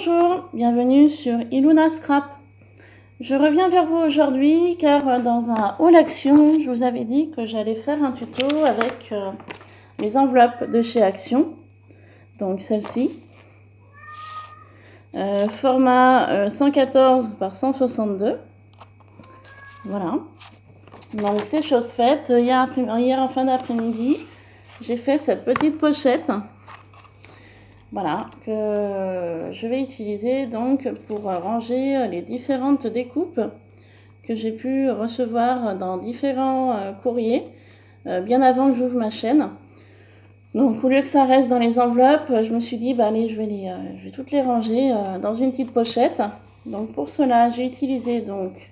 Bonjour, bienvenue sur Iluna Scrap. Je reviens vers vous aujourd'hui car dans un haul action, je vous avais dit que j'allais faire un tuto avec les enveloppes de chez Action. Donc celle-ci, format 114 par 162. Voilà. Donc c'est chose faite. Hier en fin d'après-midi, j'ai fait cette petite pochette. Voilà, que je vais utiliser donc pour ranger les différentes découpes que j'ai pu recevoir dans différents courriers bien avant que j'ouvre ma chaîne. Donc au lieu que ça reste dans les enveloppes, je me suis dit bah allez, je vais toutes les ranger dans une petite pochette. Donc pour cela, j'ai utilisé donc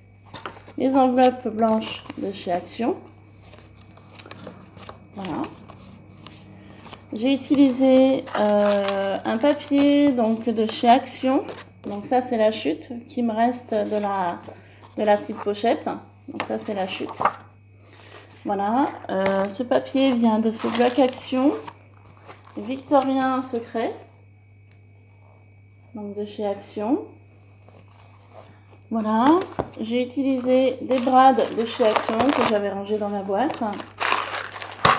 les enveloppes blanches de chez Action. Voilà. J'ai utilisé un papier donc de chez Action. Donc ça c'est la chute qui me reste de la petite pochette. Donc ça c'est la chute. Voilà. Ce papier vient de ce bloc Action Victorien Secret. Donc de chez Action. Voilà. J'ai utilisé des brades de chez Action que j'avais rangé dans ma boîte.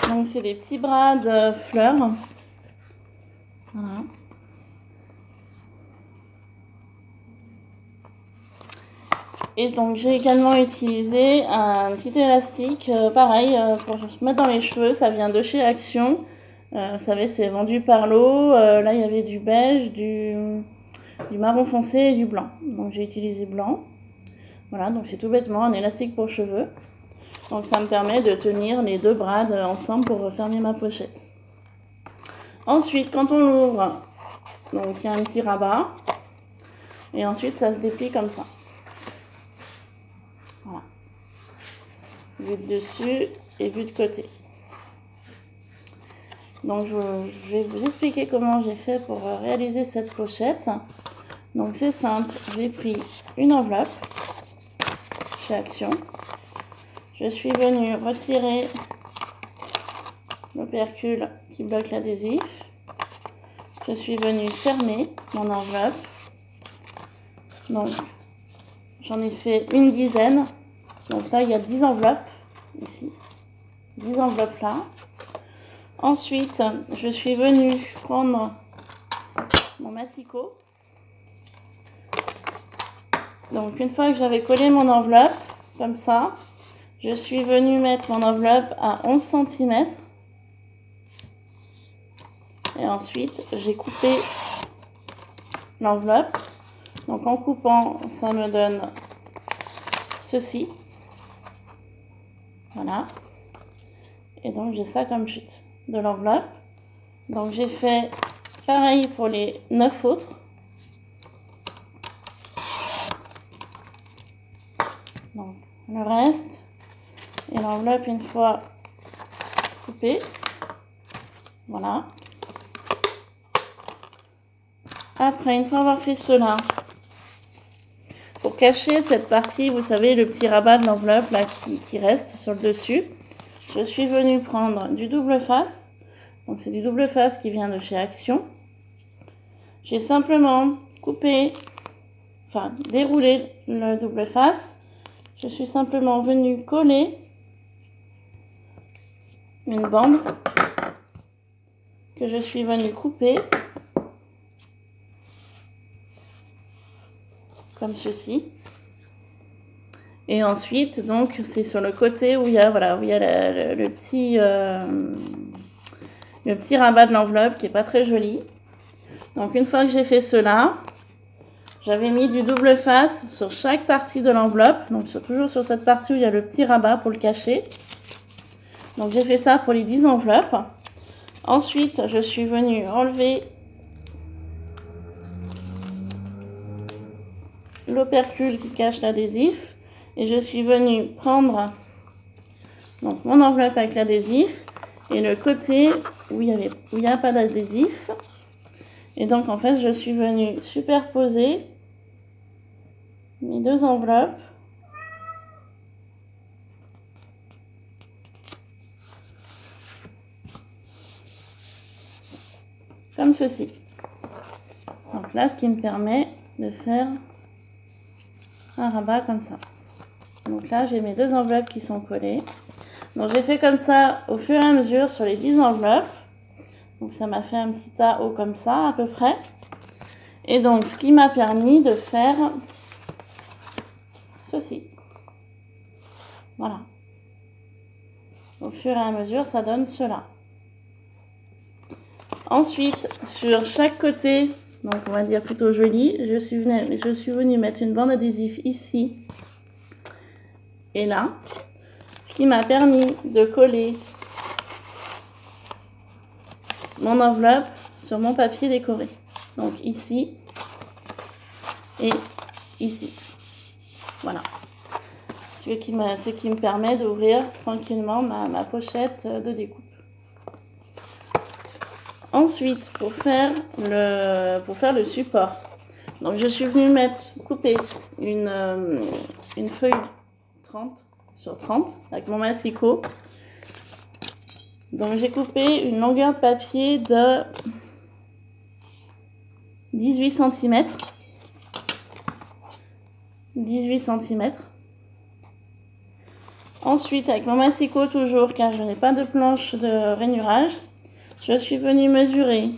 Donc c'est des petits brades fleurs. Voilà. Et donc j'ai également utilisé un petit élastique, pareil, pour se mettre dans les cheveux. Ça vient de chez Action. Vous savez, c'est vendu par lot. Là, il y avait du beige, du marron foncé et du blanc. Donc j'ai utilisé blanc. Voilà, donc c'est tout bêtement un élastique pour cheveux. Donc ça me permet de tenir les deux brades ensemble pour refermer ma pochette. Ensuite, quand on l'ouvre, donc il y a un petit rabat. Et ensuite, ça se déplie comme ça. Voilà. Vue de dessus et vue de côté. Donc je vais vous expliquer comment j'ai fait pour réaliser cette pochette. Donc c'est simple, j'ai pris une enveloppe chez Action. Je suis venue retirer l'opercule qui bloque l'adhésif. Je suis venue fermer mon enveloppe. Donc j'en ai fait une dizaine. Donc là il y a 10 enveloppes ici. 10 enveloppes là. Ensuite, je suis venue prendre mon massicot. Donc une fois que j'avais collé mon enveloppe, comme ça, je suis venue mettre mon enveloppe à 11 cm. Et ensuite, j'ai coupé l'enveloppe. Donc en coupant, ça me donne ceci. Voilà. Et donc j'ai ça comme chute de l'enveloppe. Donc j'ai fait pareil pour les 9 autres. Donc le reste et l'enveloppe une fois coupée. Voilà. Après, une fois avoir fait cela, pour cacher cette partie, vous savez, le petit rabat de l'enveloppe là qui reste sur le dessus, je suis venue prendre du double face. Donc c'est du double face qui vient de chez Action. J'ai simplement coupé, enfin déroulé le double face. Je suis simplement venue coller une bande que je suis venue couper comme ceci. Et ensuite, donc, c'est sur le côté où il y a, voilà, où il y a le petit rabat de l'enveloppe qui est pas très joli. Donc, une fois que j'ai fait cela, j'avais mis du double face sur chaque partie de l'enveloppe. Donc, toujours sur cette partie où il y a le petit rabat pour le cacher. Donc, j'ai fait ça pour les 10 enveloppes. Ensuite, je suis venue enlever l'opercule qui cache l'adhésif. Et je suis venue prendre donc, mon enveloppe avec l'adhésif et le côté où il n'y a pas d'adhésif. Et donc en fait je suis venue superposer mes deux enveloppes comme ceci. Donc là, ce qui me permet de faire un rabat comme ça. Donc là, j'ai mes 2 enveloppes qui sont collées. Donc j'ai fait comme ça au fur et à mesure sur les 10 enveloppes. Donc ça m'a fait un petit tas haut comme ça à peu près. Et donc ce qui m'a permis de faire ceci. Voilà. Au fur et à mesure, ça donne cela. Ensuite, sur chaque côté, donc on va dire plutôt joli, je suis venue mettre une bande adhésive ici et là. Ce qui m'a permis de coller mon enveloppe sur mon papier décoré. Donc ici et ici. Voilà. Ce qui me permet d'ouvrir tranquillement ma pochette de découpe. Ensuite, pour faire le support, donc je suis venue couper une feuille 30 sur 30 avec mon massicot. Donc j'ai coupé une longueur de papier de 18 cm. 18 cm. Ensuite, avec mon massicot toujours, car je n'ai pas de planche de rainurage, je suis venue mesurer,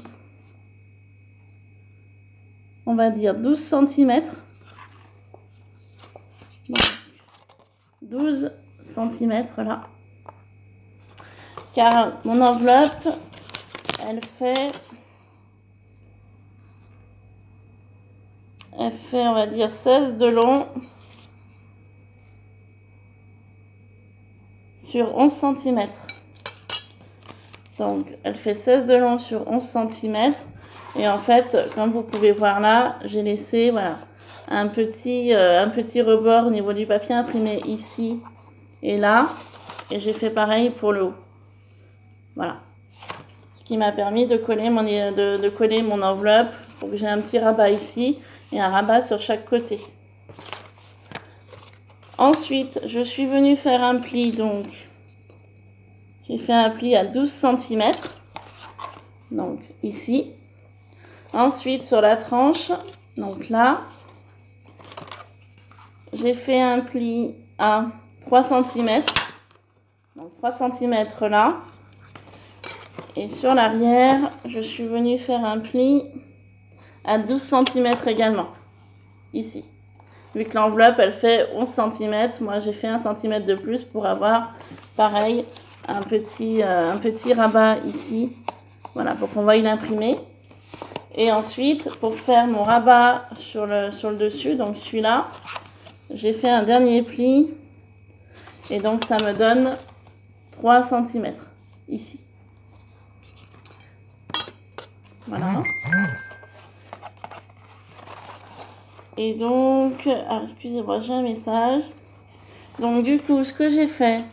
on va dire 12 cm. Donc, 12 cm là. Car mon enveloppe, elle fait, on va dire, 16 de long sur 11 cm. Donc, elle fait 16 de long sur 11 cm. Et en fait, comme vous pouvez voir là, j'ai laissé voilà, un petit rebord au niveau du papier imprimé ici et là. Et j'ai fait pareil pour le haut. Voilà. Ce qui m'a permis de coller mon enveloppe pour que j'ai un petit rabat ici et un rabat sur chaque côté. Ensuite, je suis venue faire un pli, donc j'ai fait un pli à 12 cm, donc ici. Ensuite, sur la tranche, donc là, j'ai fait un pli à 3 cm, donc 3 cm là. Et sur l'arrière, je suis venue faire un pli à 12 cm également, ici. Vu que l'enveloppe, elle fait 11 cm, moi j'ai fait 1 cm de plus pour avoir, pareil, un petit rabat ici. Voilà, pour qu'on veuille l'imprimer. Et ensuite, pour faire mon rabat sur le dessus, donc celui-là, j'ai fait un dernier pli. Et donc, ça me donne 3 cm ici. Voilà. Et donc, excusez-moi, j'ai un message. Donc, du coup, ce que j'ai fait,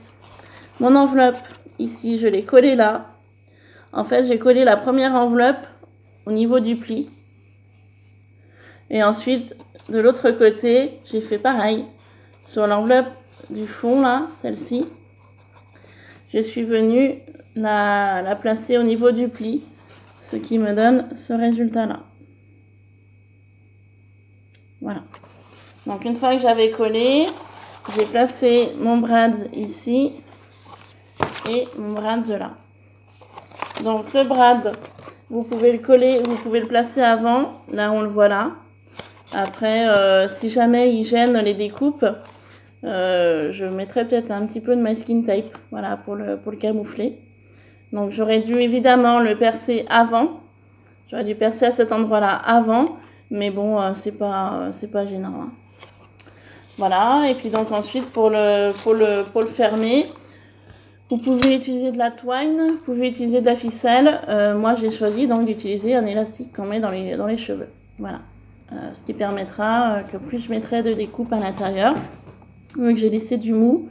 mon enveloppe, ici, je l'ai collée là. En fait, j'ai collé la première enveloppe au niveau du pli. Et ensuite, de l'autre côté, j'ai fait pareil. Sur l'enveloppe du fond, là, celle-ci, je suis venue la placer au niveau du pli. Ce qui me donne ce résultat-là. Voilà. Donc, une fois que j'avais collé, j'ai placé mon brad ici et mon brad là. Donc, le brad, vous pouvez le coller, vous pouvez le placer avant. Là, on le voit là. Après, si jamais il gêne les découpes, je mettrai peut-être un petit peu de masking tape, voilà, pour le camoufler. Donc, j'aurais dû évidemment le percer avant. J'aurais dû percer à cet endroit-là avant. Mais bon, c'est pas gênant. Hein. Voilà. Et puis donc ensuite, pour le fermer, vous pouvez utiliser de la twine, vous pouvez utiliser de la ficelle. Moi, j'ai choisi donc d'utiliser un élastique qu'on met dans les cheveux. Voilà. Ce qui permettra que plus je mettrai de découpe à l'intérieur. Donc, j'ai laissé du mou.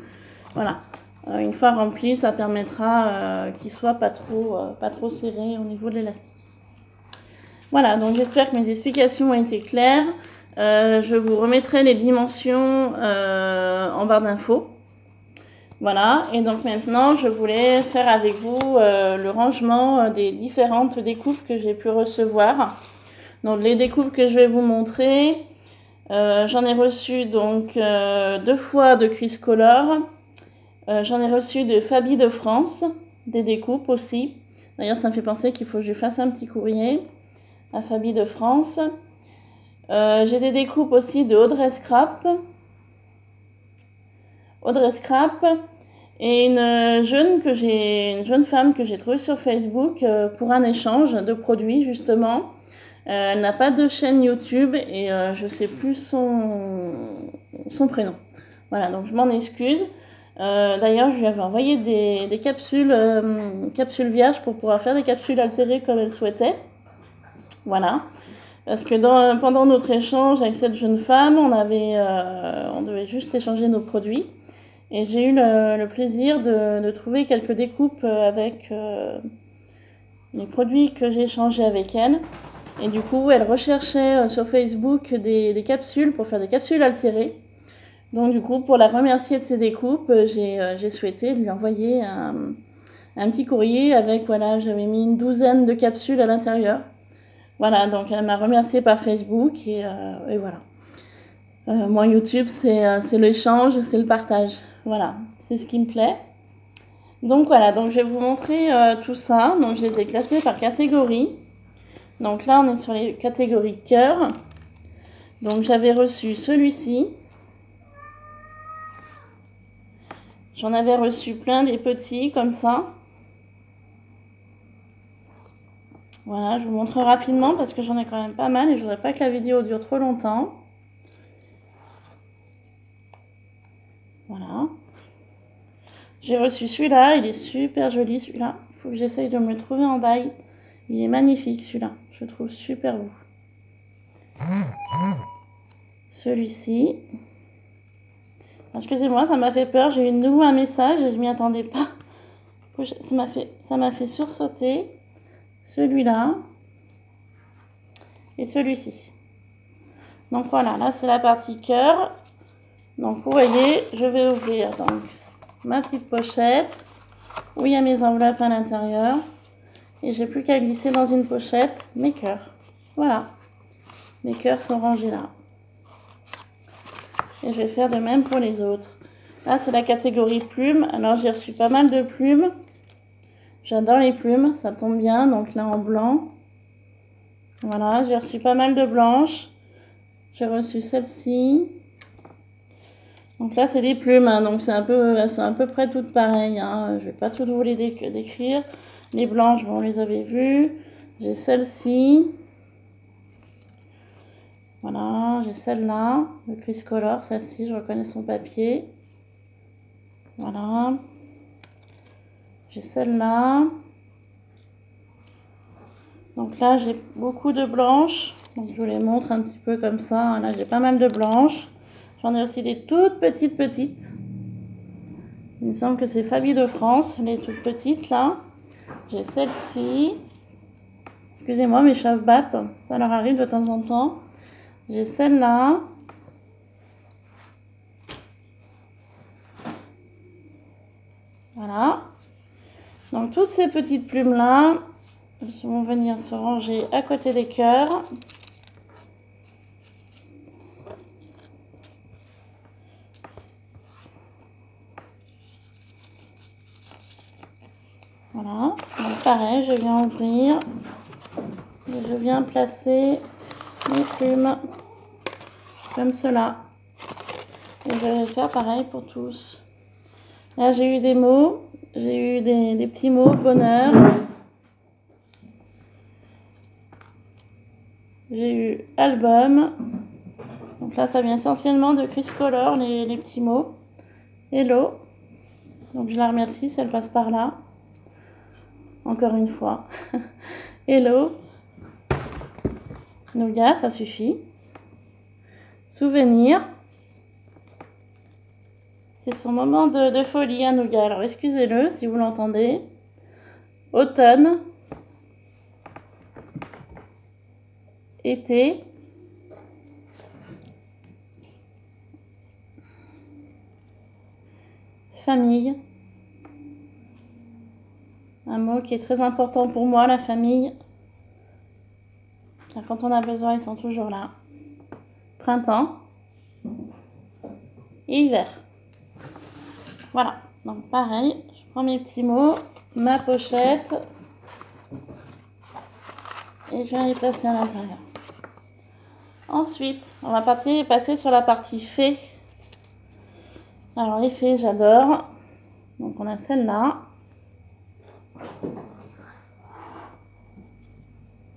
Voilà. Une fois rempli, ça permettra qu'il soit pas trop serré au niveau de l'élastique. Voilà, donc j'espère que mes explications ont été claires. Je vous remettrai les dimensions en barre d'infos. Voilà, et donc maintenant, je voulais faire avec vous le rangement des différentes découpes que j'ai pu recevoir. Donc les découpes que je vais vous montrer, j'en ai reçu donc 2 fois de Criscolor. J'en ai reçu de Fabi de France, des découpes aussi. D'ailleurs, ça me fait penser qu'il faut que je fasse un petit courrier à Fabi de France. J'ai des découpes aussi de Audrey Scrap. Et une jeune femme que j'ai trouvée sur Facebook pour un échange de produits justement. Elle n'a pas de chaîne YouTube et je sais plus son prénom. Voilà, donc je m'en excuse. D'ailleurs, je lui avais envoyé des capsules vierges pour pouvoir faire des capsules altérées comme elle souhaitait. Voilà. Parce que pendant notre échange avec cette jeune femme, on devait juste échanger nos produits. Et j'ai eu le plaisir de trouver quelques découpes avec les produits que j'ai échangés avec elle. Et du coup, elle recherchait sur Facebook des capsules pour faire des capsules altérées. Donc du coup, pour la remercier de ses découpes, j'ai souhaité lui envoyer un petit courrier avec, voilà, j'avais mis une douzaine de capsules à l'intérieur. Voilà, donc elle m'a remercié par Facebook et voilà. Moi, YouTube, c'est l'échange, c'est le partage. Voilà, c'est ce qui me plaît. Donc voilà, donc je vais vous montrer tout ça. Donc je les ai classés par catégorie. Donc là, on est sur les catégories cœur. Donc j'avais reçu celui-ci. J'en avais reçu plein des petits comme ça. Voilà, je vous montre rapidement parce que j'en ai quand même pas mal et je voudrais pas que la vidéo dure trop longtemps. Voilà. J'ai reçu celui-là, il est super joli celui-là. Il faut que j'essaye de me le trouver en bail. Il est magnifique celui-là, je le trouve super beau. Celui-ci. Excusez-moi, ça m'a fait peur, j'ai eu de nouveau un message et je m'y attendais pas. Ça m'a fait sursauter. Celui-là. Et celui-ci. Donc voilà, là c'est la partie cœur. Donc vous voyez, je vais ouvrir donc ma petite pochette où il y a mes enveloppes à l'intérieur. Et j'ai plus qu'à glisser dans une pochette mes cœurs. Voilà. Mes cœurs sont rangés là. Et je vais faire de même pour les autres. Là, c'est la catégorie plumes. Alors, j'ai reçu pas mal de plumes. J'adore les plumes, ça tombe bien. Donc là, en blanc. Voilà, j'ai reçu pas mal de blanches. J'ai reçu celle-ci. Donc là, c'est des plumes. Hein, donc, elles sont à peu près toutes pareilles. Hein. Je vais pas toutes vous les décrire. Les blanches, bon, on les avait vues. J'ai celle-ci. Voilà, j'ai celle-là, de Criscolor, celle-ci, je reconnais son papier. Voilà. J'ai celle-là. Donc là, j'ai beaucoup de blanches. Donc je vous les montre un petit peu comme ça. Là, j'ai pas mal de blanches. J'en ai aussi des toutes petites. Il me semble que c'est Fabi de France, les toutes petites là. J'ai celle-ci. Excusez-moi, mes chats se battent. Ça leur arrive de temps en temps. J'ai celle-là. Voilà. Donc toutes ces petites plumes-là vont venir se ranger à côté des cœurs. Voilà. Donc pareil, je viens ouvrir. Et je viens placer mes plumes comme cela. Et je vais faire pareil pour tous. Là, j'ai eu des mots. J'ai eu des petits mots, bonheur. J'ai eu album. Donc là, ça vient essentiellement de Criscolor, les petits mots. Hello. Donc je la remercie si elle passe par là. Encore une fois. Hello. Nougat, ça suffit. Souvenir. C'est son moment de folie à Nougat. Alors excusez-le si vous l'entendez. Automne. Été. Famille. Un mot qui est très important pour moi, la famille. Car quand on a besoin, ils sont toujours là. Printemps et hiver. Voilà, donc pareil, je prends mes petits mots, ma pochette et je viens les placer à l'intérieur. Ensuite, on va passer sur la partie fées. Alors les fées, j'adore. Donc on a celle-là.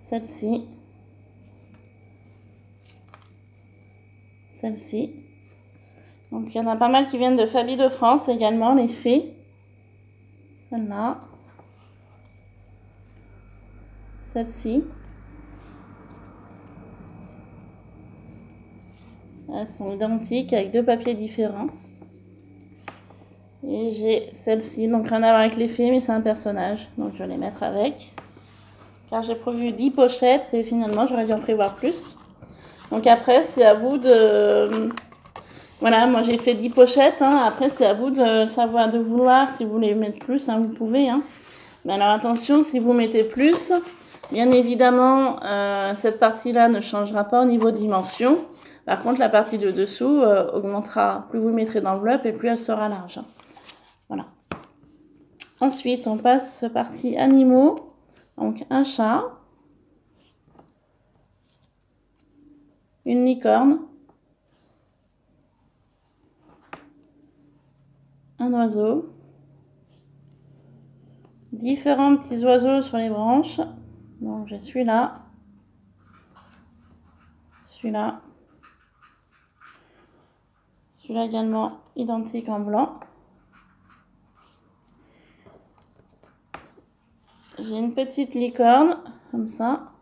Celle-ci. Celle-ci. Donc il y en a pas mal qui viennent de Fabie de France également, les fées. Celle-là. Celle-ci. Elles sont identiques avec deux papiers différents. Et j'ai celle-ci, donc rien à voir avec les fées, mais c'est un personnage. Donc je vais les mettre avec. Car j'ai prévu 10 pochettes et finalement j'aurais dû en prévoir plus. Donc après c'est à vous de... Voilà, moi j'ai fait 10 pochettes. Hein. Après c'est à vous de savoir, de vouloir, si vous voulez mettre plus, hein, vous pouvez. Hein. Mais alors attention, si vous mettez plus, bien évidemment cette partie-là ne changera pas au niveau dimension. Par contre la partie de dessous augmentera. Plus vous mettrez d'enveloppe et plus elle sera large. Hein. Voilà. Ensuite on passe partie animaux. Donc un chat, une licorne, un oiseau, différents petits oiseaux sur les branches. Donc j'ai celui-là, celui-là, celui-là également identique en blanc. J'ai une petite licorne, comme ça.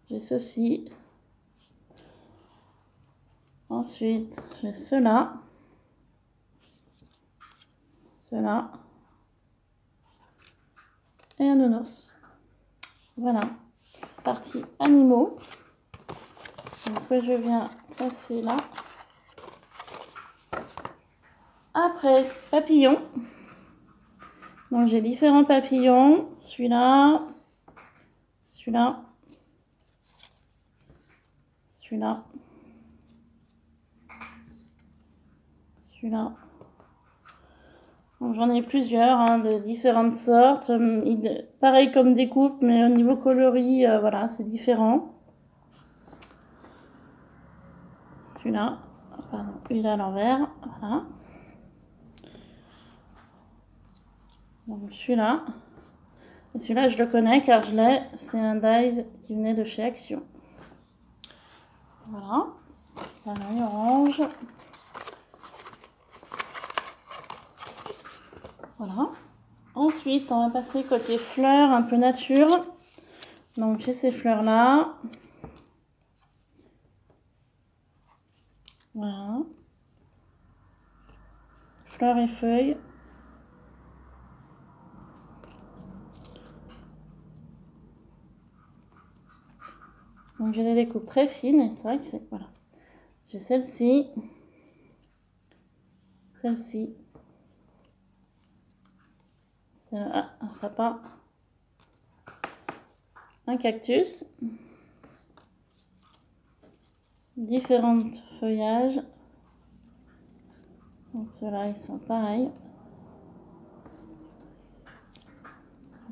J'ai ceci. Ensuite, j'ai cela. Cela. Et un nounours. Voilà. Partie animaux. Donc que je viens passer là. Après, papillons. Donc j'ai différents papillons. Celui-là. Celui-là. Celui-là. Celui-là. J'en ai plusieurs, hein, de différentes sortes. Pareil comme découpe, mais au niveau coloris, voilà, c'est différent. Celui-là. Pardon, celui-là à l'envers. Voilà. Donc celui-là. Et celui-là, je le connais car je l'ai. C'est un dies qui venait de chez Action. Voilà. Voilà, orange. Voilà. Ensuite, on va passer côté fleurs, un peu nature. Donc j'ai ces fleurs-là. Voilà. Fleurs et feuilles. Donc j'ai des découpes très fines et c'est vrai que c'est... Voilà. J'ai celle-ci. Celle-ci. Un sapin. Un cactus. Différents feuillages. Donc ceux-là, ils sont pareils.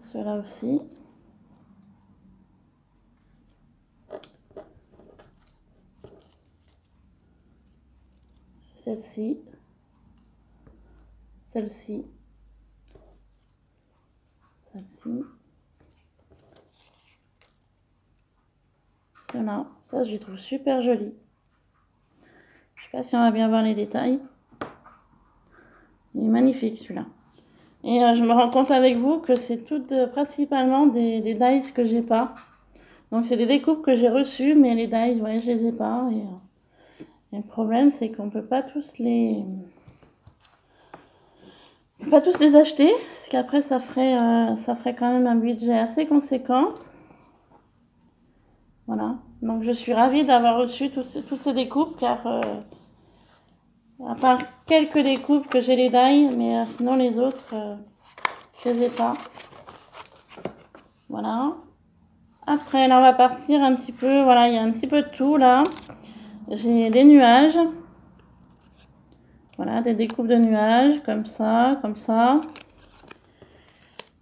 Ceux-là aussi. Celle-ci. Celle-ci. Celle-ci. Celle-là. Ça, je les trouve super joli. Je sais pas si on va bien voir les détails. Il est magnifique celui-là. Et je me rends compte avec vous que c'est toutes principalement des dies que j'ai pas. Donc c'est des découpes que j'ai reçues, mais les dies, ouais, je les ai pas. Et le problème, c'est qu'on peut pas tous les... pas tous les acheter, parce qu'après ça ferait quand même un budget assez conséquent. Voilà. Donc je suis ravie d'avoir reçu toutes ces découpes, car à part quelques découpes que j'ai les dies, mais sinon les autres, je les ai pas. Voilà. Après, là, on va partir un petit peu. Voilà, il y a un petit peu de tout, là. J'ai des nuages. Voilà, des découpes de nuages, comme ça, comme ça.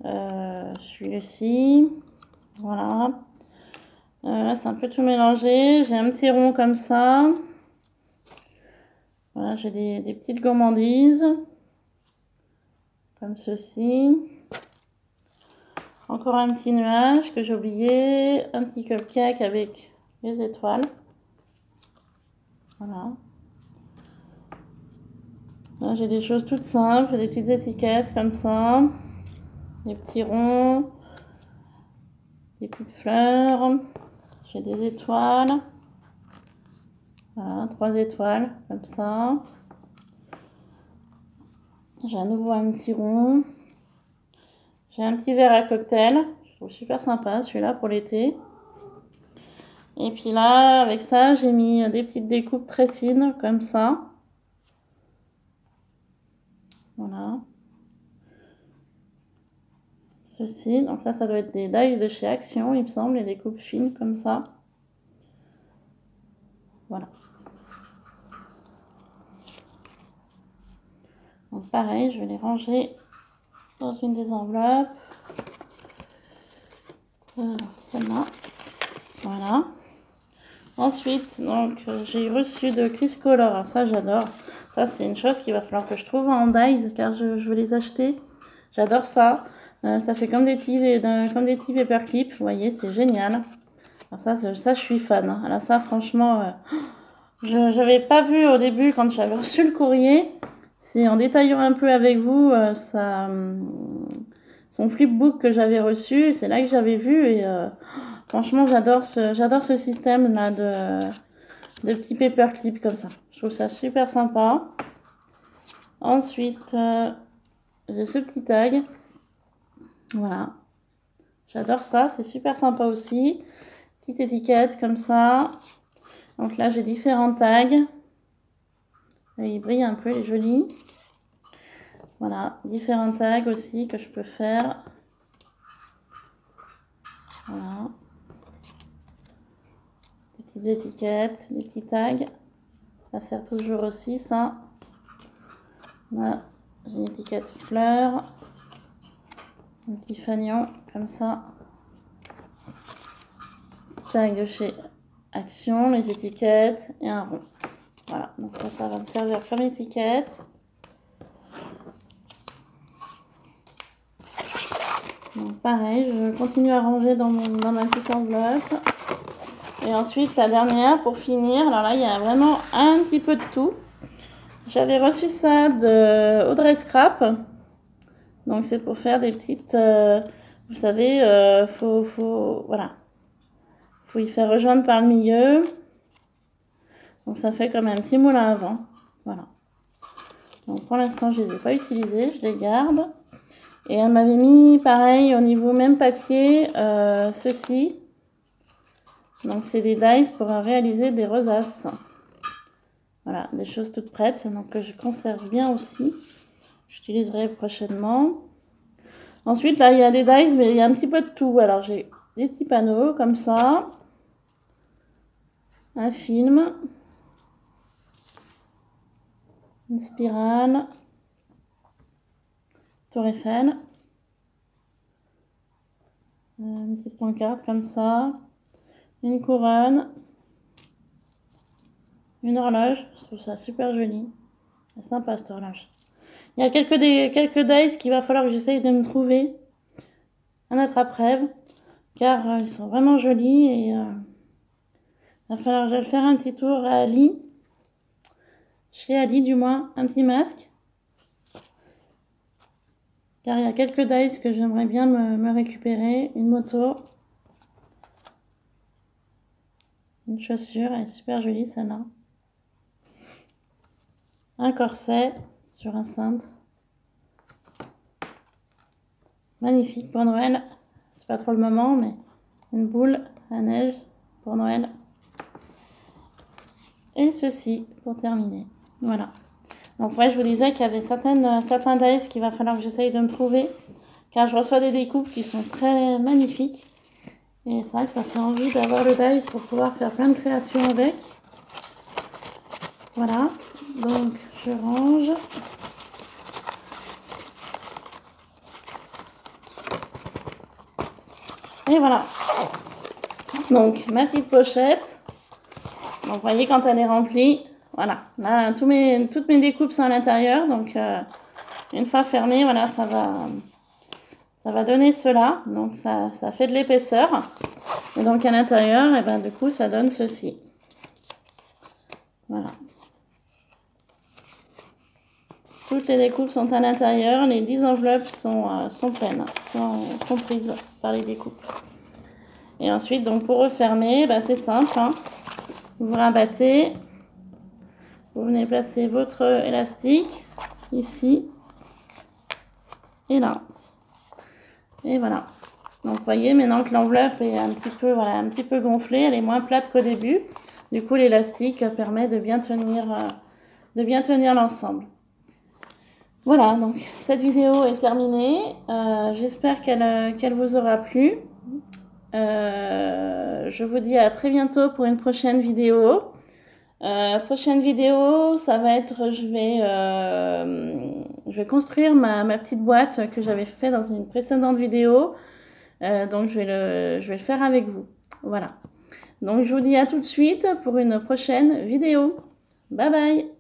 Celui-ci. Voilà. Là, c'est un peu tout mélangé. J'ai un petit rond comme ça. Voilà, j'ai des petites gourmandises. Comme ceci. Encore un petit nuage que j'ai oublié. Un petit cupcake avec les étoiles. Voilà. Là, j'ai des choses toutes simples, des petites étiquettes comme ça. Des petits ronds. Des petites fleurs. J'ai des étoiles. Voilà, 3 étoiles comme ça. J'ai à nouveau un petit rond. J'ai un petit verre à cocktail. Je trouve super sympa celui-là pour l'été. Et puis là, avec ça, j'ai mis des petites découpes très fines comme ça. Voilà. Ceci. Donc ça doit être des dies de chez Action, il me semble, les découpes fines comme ça. Voilà. Donc pareil, je vais les ranger dans une des enveloppes. Celle-là. Voilà. Ensuite, donc j'ai reçu de Criscolor. Alors ça, j'adore. Ça, c'est une chose qu'il va falloir que je trouve en dies car je vais les acheter. J'adore ça. Ça fait comme des petits paperclips. Vous voyez, c'est génial. Alors ça, je suis fan. Alors ça, franchement, je n'avais pas vu au début quand j'avais reçu le courrier. C'est en détaillant un peu avec vous son flipbook que j'avais reçu. C'est là que j'avais vu et franchement, j'adore ce système là de petits paperclips comme ça. Je trouve ça super sympa. Ensuite, j'ai ce petit tag. Voilà. J'adore ça, c'est super sympa aussi. Petite étiquette comme ça. Donc là, j'ai différents tags. Il brille un peu, il est joli. Voilà, différents tags aussi que je peux faire. Voilà. Des petites étiquettes, des petits tags. Ça sert toujours aussi, ça. Là, j'ai une étiquette fleur. Un petit fanion, comme ça. Tag de chez Action, les étiquettes et un rond. Voilà, donc ça va me servir comme étiquette. Donc pareil, je continue à ranger dans ma petite enveloppe. Et ensuite, la dernière, pour finir, alors là, il y a vraiment un petit peu de tout. J'avais reçu ça de Audrey Scrap. Donc c'est pour faire des petites... vous savez, voilà. Faut y faire rejoindre par le milieu. Donc ça fait comme un petit moulin à vent. Voilà. Donc pour l'instant, je ne les ai pas utilisés, je les garde. Et elle m'avait mis pareil au niveau même papier, ceci. Donc c'est des dies pour réaliser des rosaces. Voilà, des choses toutes prêtes, donc que je conserve bien aussi. J'utiliserai prochainement. Ensuite là il y a des dies, mais il y a un petit peu de tout. Alors j'ai des petits panneaux comme ça. Un film. Une spirale. Tour Eiffel. Une petite pancarte comme ça. Une couronne. Une horloge. Je trouve ça super joli. C'est sympa cette horloge. Il y a quelques dies qu'il va falloir que j'essaye de me trouver un attrape-rêve. Car ils sont vraiment jolis et il va falloir que j'aille faire un petit tour à Ali. Chez Ali du moins, un petit masque. Car il y a quelques dies que j'aimerais bien me récupérer. Une moto. Une chaussure, elle est super jolie celle-là. Un corset sur un cintre. Magnifique pour Noël. C'est pas trop le moment, mais une boule à neige pour Noël. Et ceci pour terminer. Voilà. Donc ouais, je vous disais qu'il y avait certains dies qu'il va falloir que j'essaye de me trouver. car je reçois des découpes qui sont très magnifiques. Et c'est vrai que ça fait envie d'avoir le dies pour pouvoir faire plein de créations avec. Voilà, donc je range. Et voilà. Donc ma petite pochette. Donc vous voyez quand elle est remplie, voilà. Là, toutes mes découpes sont à l'intérieur. Donc une fois fermée, voilà, ça va donner cela. Donc ça fait de l'épaisseur. Et donc à l'intérieur, et ben du coup ça donne ceci. Voilà. Toutes les découpes sont à l'intérieur. Les 10 enveloppes sont pleines, sont prises par les découpes. Et ensuite, donc pour refermer, ben, c'est simple. Hein. Vous rabattez. Vous venez placer votre élastique ici et là. Et voilà. Donc vous voyez maintenant que l'enveloppe est un petit peu gonflée, elle est moins plate qu'au début. Du coup l'élastique permet de bien tenir l'ensemble. Voilà, donc cette vidéo est terminée. J'espère qu'elle vous aura plu. Je vous dis à très bientôt pour une prochaine vidéo. Prochaine vidéo, ça va être, je vais construire ma petite boîte que j'avais fait dans une précédente vidéo. Donc je vais le faire avec vous. Voilà. Donc je vous dis à tout de suite pour une prochaine vidéo. Bye bye!